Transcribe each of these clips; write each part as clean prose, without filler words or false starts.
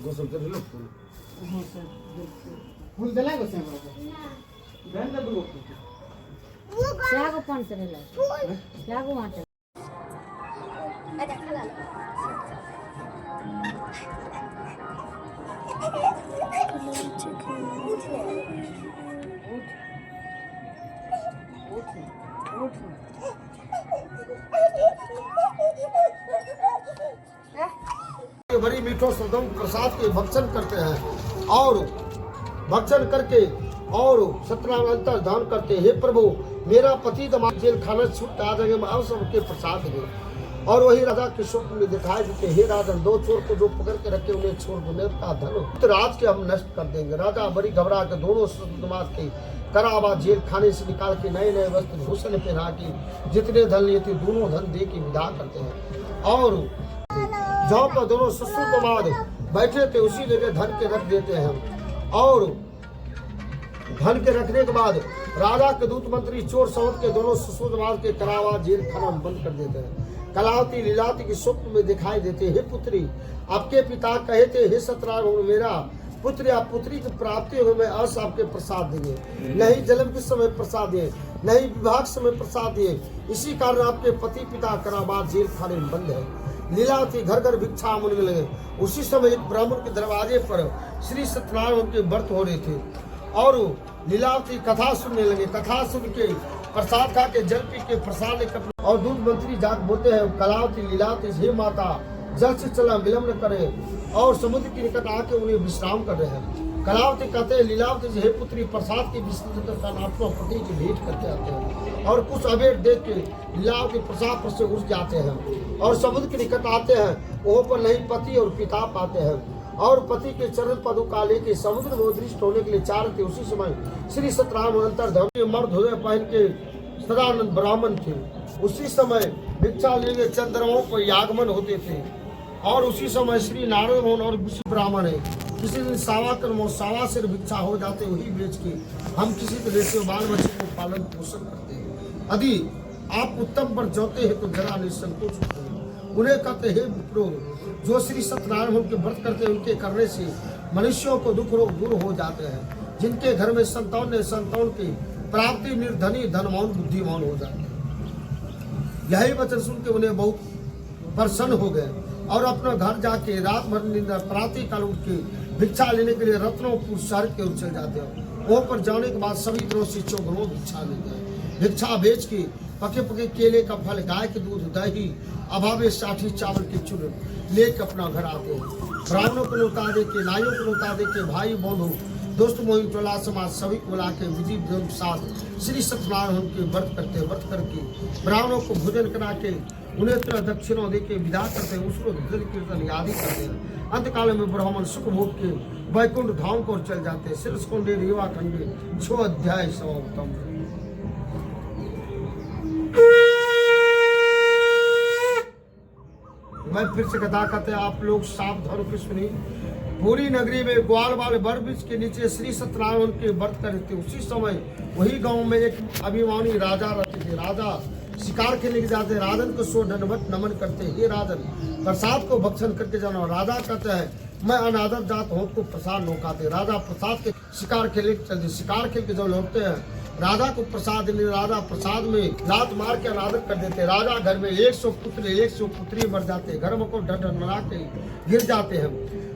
गोसल कर लो फूल दिला गोसे बहन का दो क्या को कौन से ले क्या को वहां ada halal बड़ी मीठो सदम प्रसाद के भक्षण करते हैं और भक्षण करके और सत्यनारायण दान करते हैं। हे प्रभु मेरा पति दमाद जेल खाना छूट आ जाएंगे आप सबके प्रसाद देंगे। और वही राजा के स्वप्न में दिखाई देते हे राजन दो चोर को जो पकड़ के रखे उन्हें छोड़ दो का धन तो राज के हम नष्ट कर देंगे। राजा बड़ी घबरा के दोनों दमाद के करावा जेल खाने से निकाल के नए नए वस्त्र भूषण पहना के जितने धन लिए थे दोनों धन दे के विदा करते हैं। और जहाँ पर दोनों ससुर दमाद बैठे थे उसी जगह धन के रख देते हैं। और धन के रखने के बाद राजा के दूत मंत्री चोर सवत के दोनों ससुर दमाद के करावा जेल खाना बंद कर देते हैं। कलावती लीलावती के स्वप्न में दिखाई देते हे पुत्री आपके पिता कहे थे हे सत्यनारायण मेरा पुत्र या पुत्री की प्राप्ति हो मैं अस आपके प्रसाद देंगे, नहीं जन्म के समय प्रसाद दिए, नहीं विवाह के समय प्रसाद दिए। इसी कारण आपके पति पिता करावास जेल खाने में बंद है। लीलावती घर घर भिक्षा मांगने लगे। उसी समय एक ब्राह्मण के दरवाजे पर श्री सत्यनारायण के व्रत हो रहे थे और लीलावती कथा सुनने लगे। कथा सुन के प्रसाद खा के जल पी के प्रसाद लेकर और दूध मंत्री जाकर बोलते हैं कलावती लीलावती हे माता जल से चला विलम्ब न करे और समुद्र के निकट आके उन्हें विश्राम कर रहे हैं। कलावती कहते हैं लीलावती हे पुत्री प्रसाद की विश्राम पति की भेंट करके आते हैं और कुछ अबेर देख के लीलावती प्रसाद पर से उठ जाते हैं और समुद्र के निकट आते हैं। वहाँ पर नहीं पति और पिता पाते हैं और पति के चरण पदुका लेके समुद्र में दृष्ट होने के लिए चाह रहे थे। उसी समय श्री सत्यनारायण अंतर्धाम के मर्द हृदय पहन के सदानंद ब्राह्मण थे। उसी समय भिक्षा लेने चंद्रमाओं पर आगमन होते थे और उसी समय श्री नारायण मोहन और विष्णु ब्राह्मण है। किसी दिन सावा कर्म सावा सिर भिक्षा हो जाते वही बेच के हम किसी तरह से बाल बच्चे को पालन पोषण करते हैं। यदि आप उत्तम पर जाते हैं तो जरा निसंकोच होते हैं। उन्हें कहते हैं विप्रो जो श्री सत्यनारायण के व्रत करते हैं उनके करने से मनुष्यों को दुख रोग दूर हो जाते हैं। जिनके घर में संतान ने संतान की प्राप्ति निर्धनी धनवान बुद्धिमान हो जाते हैं। यही वचन सुन के उन्हें बहुत प्रसन्न हो गए और अपना घर जाके रात भर निंदा प्रातः काल उठ के भिक्षा लेने के लिए रत्नोपुर शहर के ओर चले जाते हैं। वहाँ पर जाने के बाद सभी तरह से चौगरों भिक्षा लेते हैं। भिक्षा बेच के पके पके केले का फल गाय के दूध दही अभावे साठी चावल के चूर्ण लेकर अपना घर आते हैं। ब्राह्मणों को लौटा दे के नाइयों को लौटा दे के भाई बहनों दोस्त मोहिम टोला समाज सभी को बुला के विधि विधान के साथ श्री सत्यनारायण के व्रत करते व्रत करके ब्राह्मणों को भोजन करा के उन्हें तरह दक्षिणा दे के विदा करते हैं। उसको भजन कीर्तन आदि करते हैं। अंतकाल में ब्राह्मण सुख भोग के वैकुंठ धाम को चल जाते हैं। सिरस्कुंडे रेवा खंडे 6 अध्याय समाप्तम। मैं फिर से कथा करते आप लोग सावधान के सुनिए। पूरी नगरी में ग्वाल वाले बर वृक्ष के नीचे श्री सत्यनारायण के व्रत कर रहे थे। उसी समय वही गांव में एक अभिमानी राजा रहते थे। राजा शिकार खेलने के जाते राजन को सो दंडवत नमन करते हे राजन प्रसाद को भक्षण करके जाना। राजा कहते हैं मैं अनादर जात हूँ को प्रसाद लौटाते। राजा प्रसाद के शिकार खेलने चलते शिकार खेल के जब लौटते हैं राजा को प्रसाद देने राजा प्रसाद में लात मार के अनादर कर देते। राजा घर में 100 पुत्र 100 पुत्री मर जाते। घर में को ढन मना के गिर जाते हैं।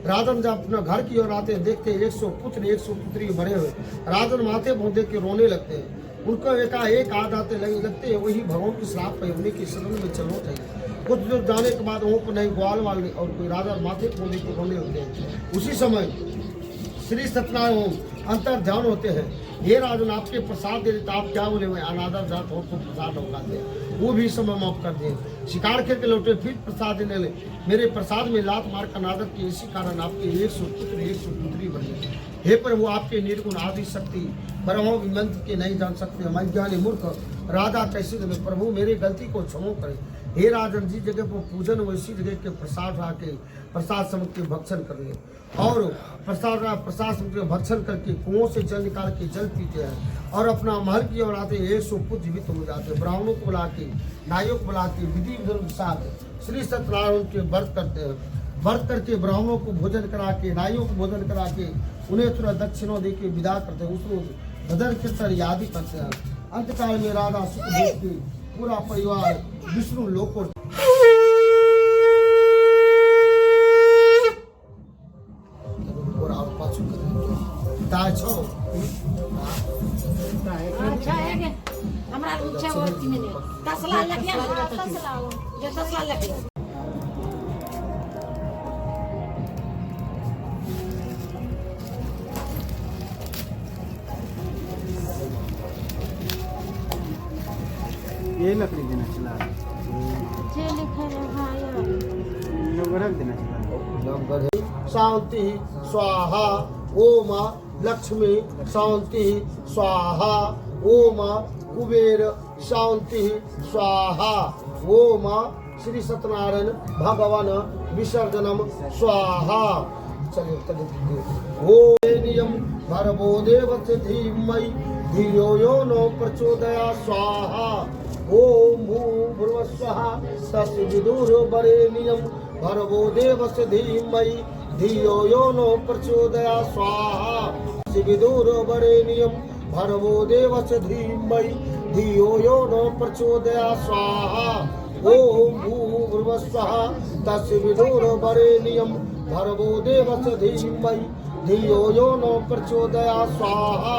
राजन जब अपना घर की ओर आते हैं देखते 100 पुत्र 100 पुत्री मरे हुए। राजन माथे मुँह देख के रोने लगते हैं। उनको एकाएक आते लगते हैं वही भगवान की श्राप है उन्हीं की शरण में चलो चाहिए। कुछ दूर जाने के बाद वहाँ पर नहीं ग्वाल वाले और कोई राजा माथे पोने के रोने होते हैं। उसी समय श्री सत्यनारायण अंतर ध्यान होते हैं। ये राजन आपके प्रसाद दे देते आप क्या बोले मैं अनादर जात हो तो प्रसाद लौटाते हैं। वो भी समय माफ कर दिए। शिकार खेल के लौटे फिर प्रसाद देने लगे। मेरे प्रसाद में लात मार कर अनादर की इसी कारण आपके 100 पुत्र 100 पुत्री बने। हे प्रभु आपके निर्गुण आदि शक्ति ब्रह्म मंत्र के नहीं जान सकते। मैं ज्ञानी मूर्ख राजा कैसे दे प्रभु मेरी गलती को क्षमा करें। हे राजन जी जगह पर पूजन वैसी जगह के प्रसाद आके प्रसाद समझ के भक्षण कर रहे और प्रसाद समझ के भक्षण करके कुओं से जल निकाल के जल पीते हैं और अपना महल की ओर आते हैं। 100 पुत्र जीवित हो जाते हैं। ब्राह्मणों को बुला के नाइयों को बुला के विधि विधान के साथ श्री सत्यनारायण के व्रत करते हैं। व्रत करके ब्राह्मणों को भोजन करा के नाइयों को भोजन करा के उन्हें थोड़ा दक्षिणों दे के विदा करते हैं। उस रोज भजन कीर्तन आदि करते हैं। अंतकाल में राधा सुखदेव की पूरा परिवार विष्णु लोक को अच्छा है के हमरा रुचि और तीन ने तसला लगे तसला जो तसला लगे ये लकड़ी देना चला जे लिखे रे भाई नवरक देना चला शांति स्वाहा ओम लक्ष्मी शांति स्वाहा ओम कुबेर शांति स्वाहा ओम श्री सत्यनारायण भगवान विसर्जनम स्वाहा। चलिए ओम भर्गो देवस्य धीमहि धियो यो नो प्रचोदयात् स्वाहा। ओम भूर्भुवस्सुः तत्सवितुर्वरेण्यं भर्गो देवस्य धीमहि धियो यो नो प्रचोदयात् स्वाहा। तत्सवितुर्वरेण्यं भर्गो देवस्य धीमहि धियो यो नो प्रचोदयात् स्वाहा। ओम भूर्भुवस्सुः तत्सवितुर्वरेण्यं भर्गो देवस्य धीमहि धियो यो नो प्रचोदयात् स्वाहा।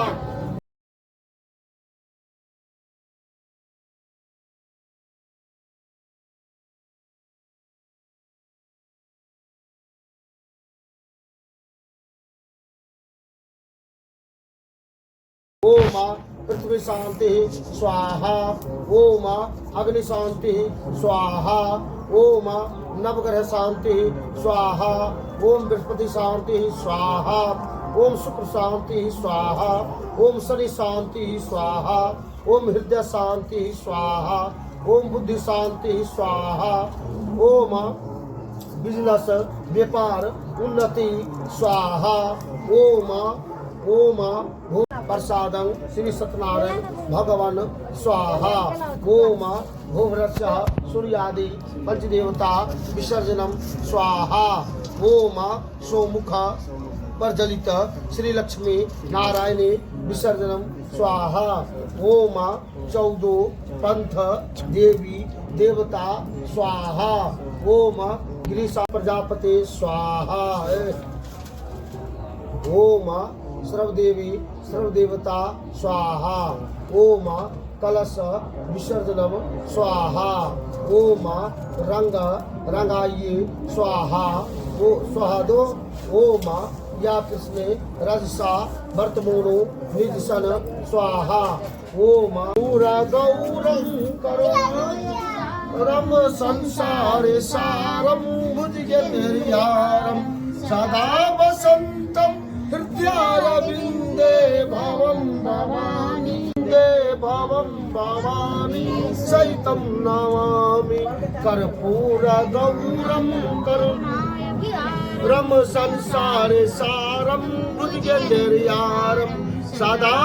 ओम पृथ्वी शांति स्वाहा। ओम अग्नि शांति स्वाहा। ओम नवग्रह शांति स्वाहा। ओम बृहस्पति शांति स्वाहा। ओम शुक्र शांति स्वाहा। ओम शनि शांति स्वाहा। ओम हृदय शांति स्वाहा। ओम बुद्धि शांति स्वाहा। ओम बिजनेस व्यापार उन्नति स्वाहा। ओम प्रसादं श्री सत्यनारायण भगवान स्वाहा। ओम भूभृत्सः सूर्यादि पंचदेवता विसर्जनम स्वाहा। ओम सोमुख प्रज्वलित श्री लक्ष्मी नारायणी विसर्जनम स्वाहा। ओम 14 पंथ देवी देवता स्वाहा। ओम गिरीशा प्रजापति स्वाहा। ओम सर्वदेवी सर्वदेवता स्वाहा। ओम कलश विसर्जनम स्वाहा। ओम रंग रंगाइये स्वाहा। ओ स्वाहादो ओम या कृष्णे रजसा वर्तमोनो निधिशन स्वाहा। ओम पूरा गौरं करुणरम संसारे सारं भुजगेन्द्रियारं सदा वसन्तं हृदयारविन्दे भवं भवानी भवं भवानी सहितं नमामि कर्पूरगौरं करुणरम संसारे सारं भुजगेन्द्रियारं सदा